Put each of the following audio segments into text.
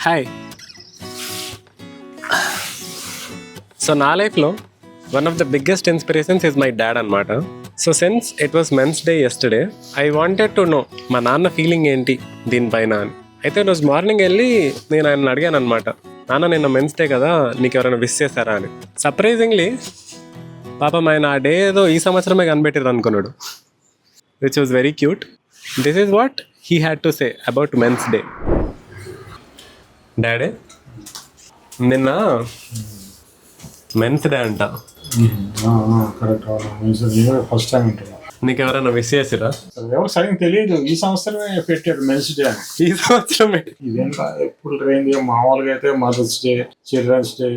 Hi. So నా లైఫ్లో one of the biggest inspirations is my dad అనమాట. So since it was men's day yesterday, I wanted to know మా నాన్న feeling ఏంటి దీనిపైన అని. అయితే రోజు మార్నింగ్ వెళ్ళి నేను ఆయన అడిగాను అనమాట, నాన్న నిన్న మెన్స్ డే కదా, నీకు ఎవరైనా విష్ చేశారా అని. సర్ప్రైజింగ్లీ పాపం ఆయన ఆ డే ఏదో ఈ సంవత్సరమే కనిపెట్టారు అనుకున్నాడు, which was very cute. This is what he had to say about men's day. Daddy, నిన్న మెన్స్ డే అంట, కరెక్ట్. ఫస్ట్ టైం ఉంటున్నా. నీకు ఎవరైనా విష్ చేసిరా? ఎవరు సరిగ్గా తెలియదు, ఈ సంవత్సరమే పెట్టాడు మెన్స్ డే అని. ఈ సంవత్సరమే ఇదేంటా ఎప్పుడు ట్రైన్ మామూలుగా అయితే mother's day, children's day.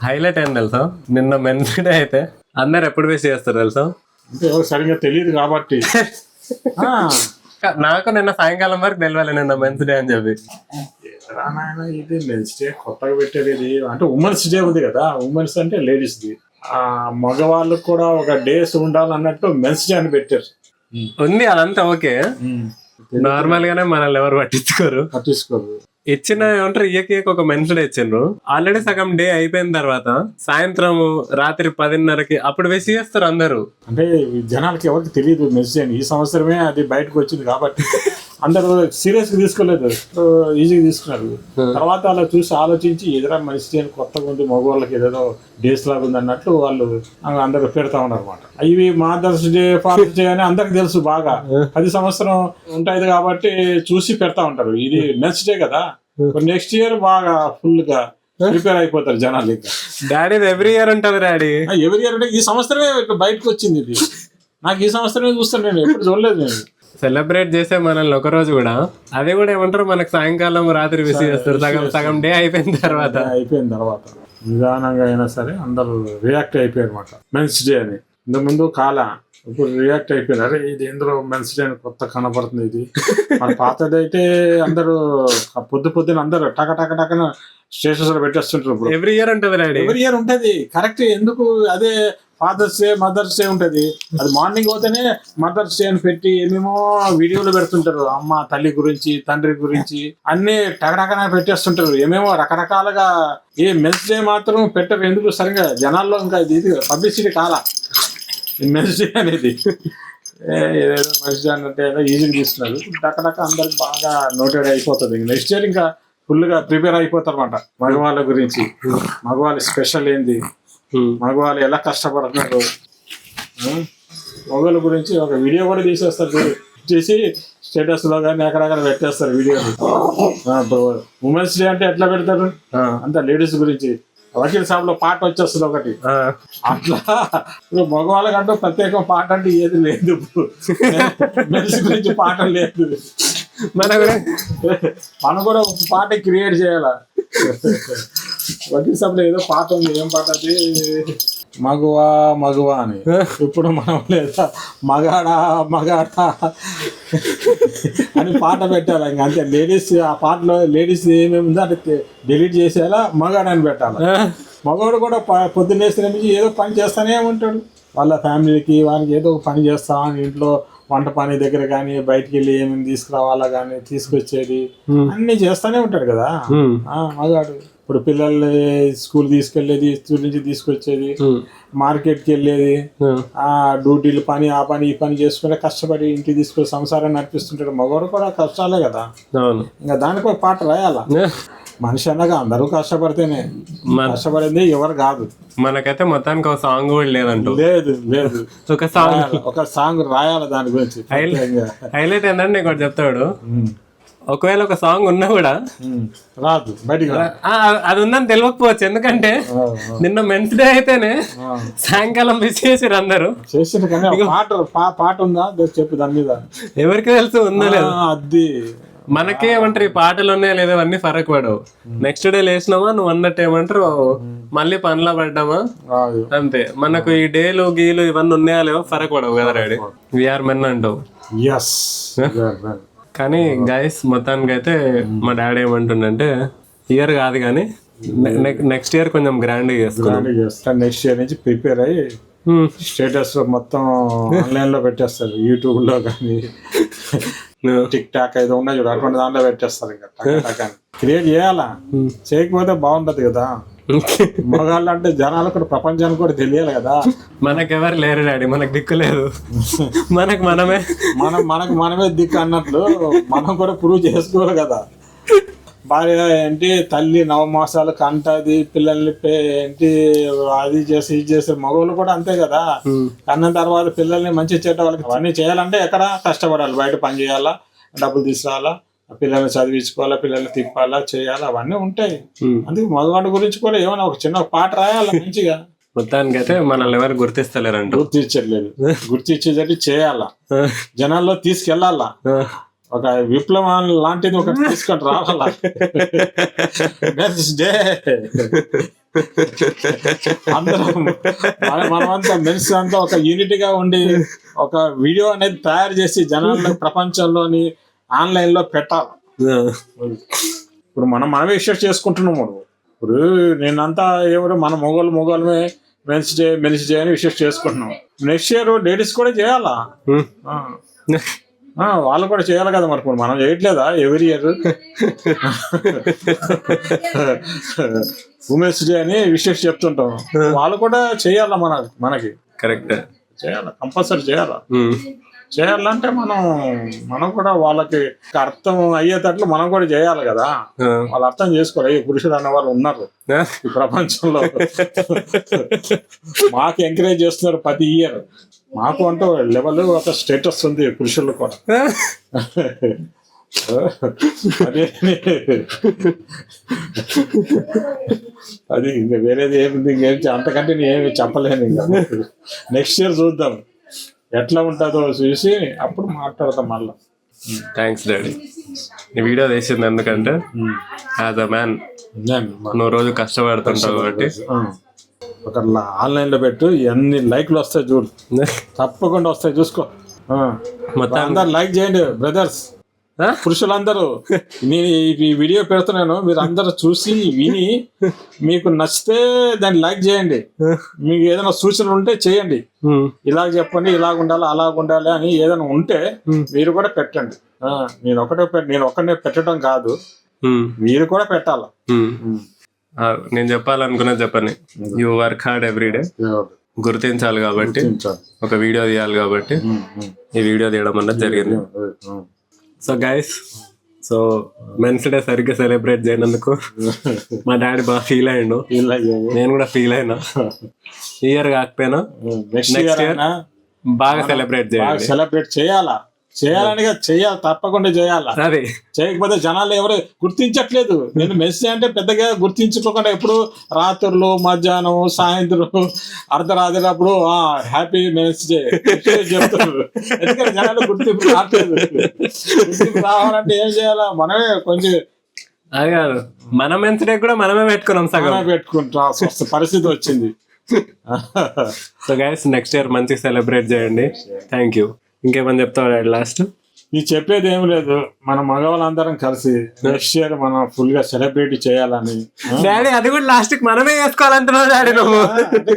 Highlight అయింది తెలుసా, నిన్న మెన్స్ డే అయితే అందరు ఎప్పుడు విష్ చేస్తారు తెలుసా? అంటే ఎవరు సరిగ్గా తెలియదు కాబట్టి. నాకు నిన్న సాయంకాలం వరకు తెలియాలి నిన్న మెన్స్ డే అని చెప్పి. నాయన ఇది మెన్స్ డే కొత్తగా పెట్టారు. ఇది అంటే ఉమెన్స్ డే ఉంది కదా, ఉమెన్స్ అంటే లేడీస్ ది. ఆ మగవాళ్ళకు కూడా ఒక డేస్ ఉండాలన్నట్టు మెన్స్ డే అని పెట్టారు. ఉంది అదంతా ఓకే, నార్మల్ గానే మనల్ని ఎవరు పట్టించుకోరు. ఇచ్చిన ఏమంటారు ఇయ్యకి ఒక మెన్స్ డే ఇచ్చిండ్రు. ఆల్రెడీ సగం డే అయిపోయిన తర్వాత సాయంత్రం రాత్రి 10:30కి అప్పుడు విష్ చేస్తారు అందరూ. అంటే జనాలకి ఎవరికి తెలియదు మెన్స్ డే అని. ఈ సంవత్సరమే అది బయటకు వచ్చింది కాబట్టి అందరూ సీరియస్ గా తీసుకోలేదు, ఈజీగా తీసుకున్నారు. తర్వాత అలా చూసి ఆలోచించి ఎదురా మనిషి డే కొత్తగా ఉంది, మగవాళ్ళకి ఏదేదో డేస్ లాగా ఉంది అన్నట్లు వాళ్ళు అందరూ పెడతా ఉన్నారు అనమాట. ఇవి మదర్స్ డే, ఫాదర్స్ డే అని అందరికి తెలుసు బాగా. 10 సంవత్సరం ఉంటాయి కాబట్టి చూసి పెడతా ఉంటారు. ఇది నెక్స్ట్ డే కదా, నెక్స్ట్ ఇయర్ బాగా ఫుల్ గా ప్రిపేర్ అయిపోతారు జనాలు. ఇంకా డాడీ ఎవ్రీ ఇయర్ ఉంటుంది డాడీ. ఎవ్రీ ఇయర్ అంటే ఈ సంవత్సరమే బయటకు వచ్చింది ఇది. నాకు ఈ సంవత్సరమే చూస్తాను, నేను ఎప్పుడు చూడలేదు. నేను సెలబ్రేట్ చేసే మనల్ని ఒక రోజు కూడా, అది కూడా ఏమంటారు మనకు సాయంకాలం రాత్రి విష్ చేస్తారు సగం డే అయిపోయిన తర్వాత. నిదానంగా అయినా సరే అందరూ రియాక్ట్ అయిపోయారు అనమాట మెన్స్ డే అని. ఇంతకుముందు ఇప్పుడు రియాక్ట్ అయిపోయారు. అరే ఇది ఎందులో మెన్స్ డే అని కొత్త కనపడుతుంది ఇది. మన పాతది అయితే అందరూ పొద్దున అందరూ టక స్టేషన్స్ లో పెట్టేస్తుంటారు. ఎవ్రీ ఇయర్ ఉంటుంది డాడీ, ఎవ్రీ ఇయర్ ఉంటది కరెక్ట్. ఎందుకు అదే ఫాదర్స్ డే, మదర్స్ డే ఉంటది. అది మార్నింగ్ పోతేనే మదర్స్ డే అని పెట్టి ఏమేమో వీడియోలు పెడుతుంటారు. అమ్మ తల్లి గురించి, తండ్రి గురించి అన్ని టకటకన పెట్టేస్తుంటారు. ఏమేమో రకరకాలుగా. ఏ మెన్స్ డే మాత్రం పెట్టరు. ఎందుకు సరిగా జనాల్లో ఇంకా ఇది పబ్లిసిటీ కాలా ఈ మెన్స్ డే అనేది. ఏదేదో మెన్స్ డే అంటే ఏదో ఈజీగా తీసుకున్నారు. టకటక అందరికి బాగా నోటెడ్ అయిపోతుంది. నెక్స్ట్ ఇయర్ ఇంకా ఫుల్ గా ప్రిపేర్ అయిపోతారు అనమాట. మగవాళ్ళ గురించి, మగవాళ్ళ స్పెషల్ ఏంది, మగవాళ్ళు ఎలా కష్టపడుతున్నారు, మగవాళ్ళ గురించి ఒక వీడియో కూడా తీసేస్తారు. చేసి స్టేటస్ లో కానీ ఎక్కడెక్కడ పెట్టేస్తారు వీడియోలు. ఉమెన్స్ డే అంటే ఎట్లా పెడతారు, అంత లేడీస్ గురించి. వకీల్ సాబ్ లో పాట వచ్చేస్తుంది ఒకటి. అట్లా ఇప్పుడు మగవాళ్ళకంటూ ప్రత్యేక పాట అంటే ఏది లేదు. మెన్స్ గురించి పాట లేదు. మనం కూడా ఒక పాట క్రియేట్ చేయాలా. వకీల్ సాబ్ లో ఏదో పాట ఉంది, ఏం పాట అది, మగువా అని. ఇప్పుడు మనం లేదా మగాడా అని పాట పెట్టాలి. ఇంకా అంతే. లేడీస్ ఆ పాటలో లేడీస్ ఏమేమి ఉందో అంటే డిలీట్ చేసేలా మగాడా అని పెట్టాలి. మగవాడు కూడా పొద్దున్నేసిన నుంచి ఏదో పని చేస్తానే ఉంటాడు. వాళ్ళ ఫ్యామిలీకి వానికి ఏదో ఒక పని చేస్తా, ఇంట్లో వంట పని దగ్గర కానీ బయటికి వెళ్ళి ఏమేమి తీసుకురావాలా కానీ తీసుకొచ్చేది అన్ని చేస్తానే ఉంటాడు కదా మగాడు. ఇప్పుడు పిల్లల్ని స్కూల్ తీసుకెళ్లేది, స్కూల్ నుంచి తీసుకొచ్చేది, మార్కెట్కి వెళ్ళేది, డ్యూటీలు పని, ఆ పని ఈ పని చేసుకుని కష్టపడి ఇంటికి తీసుకొని సంసారాన్ని నడిపిస్తుంటాడు. మగవాడు కూడా కష్టాలే కదా. ఇంకా దానికి ఒక పాట రాయాలా. మనిషి అనగా అందరూ కష్టపడితేనే, కష్టపడింది ఎవరు కాదు. మనకైతే మొత్తానికి ఒక సాంగ్ కూడా లేదంటూ. లేదు ఒక సాంగ్ రాయాలి దాని గురించి. హైలైట్ ఏంటంటే నీకు ఒకటి చెప్తాడు, ఒకవేళ ఒక సాంగ్ ఉన్నా కూడా రాదు బయటికి. అది ఉందని తెలియకపోవచ్చు, ఎందుకంటే నిన్న మెన్స్ డే అయితేనే సాయంకాలం మిస్ చేసారు అందరూ. చేసిన కానీ పాట ఉందా చెప్పు దాని మీద. ఎవరికి తెలుసు ఉందా లేదు. అది మనకే ఏమంటారు ఈ పాటలు ఉన్నాయా లేదా అన్ని ఫరక్ పడవు. నెక్స్ట్ డే లేచినామా నువ్వు అన్నట్టు ఏమంటారు మళ్ళీ పనిలో పడ్డామా అంతే. మనకు ఈ డేలు గీలు ఇవన్నీ ఉన్నాయా లేవో ఫరక్ పడవు కదా డాడీ. వీఆర్ మెన్ అంటావు. కానీ గైస్ మొత్తానికి అయితే మా డాడీ ఏమంటుండంటే ఇయర్ కాదు కానీ నెక్స్ట్ ఇయర్ కొంచెం గ్రాండ్ చేసుకున్నాం. నెక్స్ట్ ఇయర్ నుంచి ప్రిపేర్ అయ్యి స్టేటస్ మొత్తం ఆన్లైన్ లో పెట్టేస్తారు, యూట్యూబ్ లో కానీ టిక్ టాక్ ఏదో ఉన్నాయి చూడు అటువంటి దాంట్లో పెట్టేస్తారు ఇంకా క్రియేట్ చేయాలా, చేయకపోతే బాగుంటది కదా. మగాళ్ళు అంటే జనాలు కూడా ప్రపంచానికి కూడా తెలియాలి కదా. మనకెవరు లేరు డాడీ, మనకు దిక్కు లేదు, మనకు మనమే దిక్కు అన్నట్లు మనం కూడా ప్రూవ్ చేసుకోవాలి కదా. భార్య ఏంటి తల్లి నవమాసాలు కంటది, పిల్లల్ని ఏంటి అది చేసి ఇది చేసి, మగవాళ్ళు కూడా అంతే కదా. కన్న తర్వాత పిల్లల్ని మంచి చెడ్డ వాళ్ళకి అవన్నీ చేయాలంటే ఎక్కడ కష్టపడాలి, బయట పని చేయాలా, డబ్బులు తీసుకురావాలా, పిల్లల్ని చదివించుకోవాలా, పిల్లల్ని తిప్పాలా, చేయాలా, అవన్నీ ఉంటాయి. అందుకే మగవాడి గురించి కూడా ఏమైనా ఒక చిన్న పాట రాయాలా మంచిగా. మొత్తానికైతే మనల్ని ఎవరు గుర్తిస్తలేరంట. గుర్తించట్లేదు, గుర్తించేటట్టు చేయాలా, జనాల్లో తీసుకెళ్లాలా, ఒక విప్లవం లాంటిది ఒకటి తీసుకొని రావాలా. అందరం మనమంతా మెన్స్ అంతా ఒక యూనిట్ గా ఉండి ఒక వీడియో అనేది తయారు చేసి జనాల్లో ప్రపంచంలోని ఆన్లైన్ లో పెట్టాలి. ఇప్పుడు మనమే విషయం చేసుకుంటున్నాము. ఇప్పుడు నేనంతా ఎవరు మన మొగోళ్ళమే మెన్స్ డే అని విషయం చేసుకుంటున్నాం. నెక్స్ట్ ఇయర్ లేడీస్ కూడా చేయాలా, వాళ్ళు కూడా చేయాలి కదా. మరి మనం చేయట్లేదా ఎవ్రీ ఇయర్ ఉమెన్స్ డే అని విషయం చెప్తుంటాం, వాళ్ళు కూడా చేయాలా, మనకి కరెక్ట్ చేయాలా, కంపల్సరీ చేయాలా. చేయాలంటే మనం కూడా వాళ్ళకి అర్థం అయ్యేటట్లు మనం కూడా చేయాలి కదా. వాళ్ళు అర్థం చేసుకోవాలి, పురుషులు అనే వాళ్ళు ఉన్నారు ఈ ప్రపంచంలో. మాకు ఎంకరేజ్ చేస్తున్నారు ప్రతి ఇయర్, మాకు అంటూ లెవెల్ ఒక స్టేటస్ ఉంది పురుషులు కూడా. అదే అది ఇంకా వేరేది ఏమి అంతకంటే నేను చెప్పలేను. ఇంకా నెక్స్ట్ ఇయర్ చూద్దాం ఎట్లా ఉంటుందో చూసి అప్పుడు మాట్లాడతాం మళ్ళీ. థ్యాంక్స్ డాడీ, ఈ వీడియో తీసింది ఎందుకంటే యాజ్ అ మ్యాన్ నువ్వు రోజు కష్టపడుతుంటావు కాబట్టి. ఒక ఆన్లైన్ లో పెట్టు, ఎన్ని లైక్లు వస్తాయి చూడు, తప్పకుండా వస్తాయి చూసుకో. అందరు లైక్ చేయండి బ్రదర్స్, పురుషులందరూ. నేను ఈ వీడియో పెడుతున్నాను, మీరు అందరూ చూసి విని మీకు నచ్చితే దాన్ని లైక్ చేయండి. మీకు ఏదైనా సూచనలు ఉంటే చేయండి, ఇలాగ చెప్పండి, ఇలాగ ఉండాలి, అలాగ ఉండాలి అని ఏదైనా ఉంటే మీరు కూడా పెట్టండి. నేను ఒక్కడే పెట్టడం కాదు, మీరు కూడా పెట్టాలి. నేను చెప్పాలనుకున్నది చెప్పని, యూ వర్క్ హార్డ్ ఎవ్రీడే, గుర్తించాలి కాబట్టి, ఒక వీడియో తీయాలి కాబట్టి ఈ వీడియో తీయడం అన్నది జరిగింది. So guys, so men's day సరిగ్గా సెలబ్రేట్ చేయనందుకు మా డాడీ బాగా ఫీల్ అయ్యిండు, నేను కూడా ఫీల్ అయినా. ఇయర్ కాకపోయినా నెక్స్ట్ ఇయర్ బాగా సెలబ్రేట్ చేయాలని చేయాలి, తప్పకుండా చేయాలా. అదే చేయకపోతే జనాలు ఎవరు గుర్తించట్లేదు. నేను మెస్సీ అంటే పెద్దగా గుర్తించుకోకుండా ఎప్పుడు రాత్రులు, మధ్యాహ్నం, సాయంత్రం, అర్ధరాత్రి అప్పుడు హ్యాపీ మెన్స్ డే చెప్తున్నారు. ఎందుకంటే జనాలు గుర్తింపు రావట్లేదు. గుర్తింపు రావాలంటే ఏం చేయాలా, మనమే కొంచెం అది కాదు, మన మెన్స్ డే కూడా మనమే పెట్టుకున్నాం, సగం పెట్టుకుంటా పరిస్థితి వచ్చింది. సో గైస్, నెక్స్ట్ ఇయర్ మంచిగా సెలబ్రేట్ చేయండి. Thank you. ఇంకేమని చెప్తావు లాస్ట్? నీకు చెప్పేది ఏం లేదు, మన మగవాళ్ళందరం కలిసి నెక్స్ట్ ఇయర్ మనం ఫుల్ గా సెలబ్రేట్ చేయాలని. డాడీ అది కూడా లాస్ట్ కి మనమే చేసుకోవాలంటున్నావు డాడీ నువ్వు.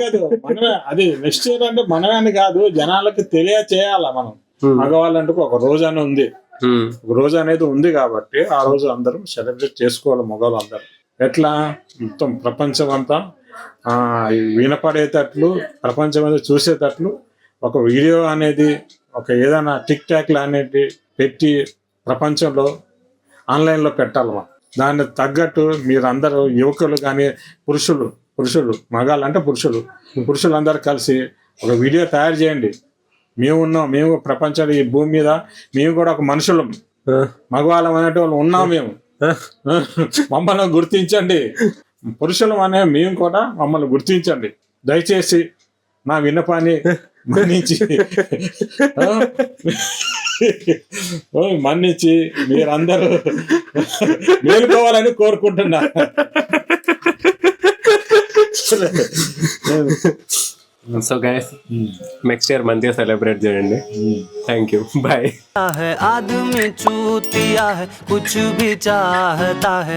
కాదు, మనమే అది నెక్స్ట్ ఇయర్ అంటే మనమే అని కాదు, జనాలకి తెలియచేయాలా. మనం మగవాళ్ళంటూ ఒక రోజు అని ఉంది, ఒక రోజు అనేది ఉంది కాబట్టి ఆ రోజు అందరూ సెలబ్రేట్ చేసుకోవాలి మగవాళ్ళందరూ. ఎట్లా మొత్తం ప్రపంచం అంతా వినపడేటట్లు, ప్రపంచం అంతా చూసేటట్లు ఒక వీడియో అనేది, ఒక ఏదైనా టిక్ టాక్లు అనేది పెట్టి ప్రపంచంలో ఆన్లైన్లో పెట్టాలి. దాన్ని తగ్గట్టు మీరందరూ యువకులు కానీ పురుషులు మగాళ్ళు అంటే పురుషులందరూ కలిసి ఒక వీడియో తయారు చేయండి. మేము ప్రపంచంలో ఈ భూమి మీద మేము కూడా ఒక మనుషులం, మగవాళ్ళం అనేటోళ్ళు ఉన్నాం. మేము మమ్మల్ని గుర్తించండి, పురుషులం అనే మేము కూడా మమ్మల్ని గుర్తించండి. దయచేసి నా విన్నపాన్ని మన్నించి మీరందరూ మేలుకోవాలని కోరుకుంటున్నా. సో గైస్, నెక్స్ట్ ఇయర్ మంచిగా సెలబ్రేట్ చేయండి. Thank you, bye. आदमी चूतिया है, कुछ भी चाहता है.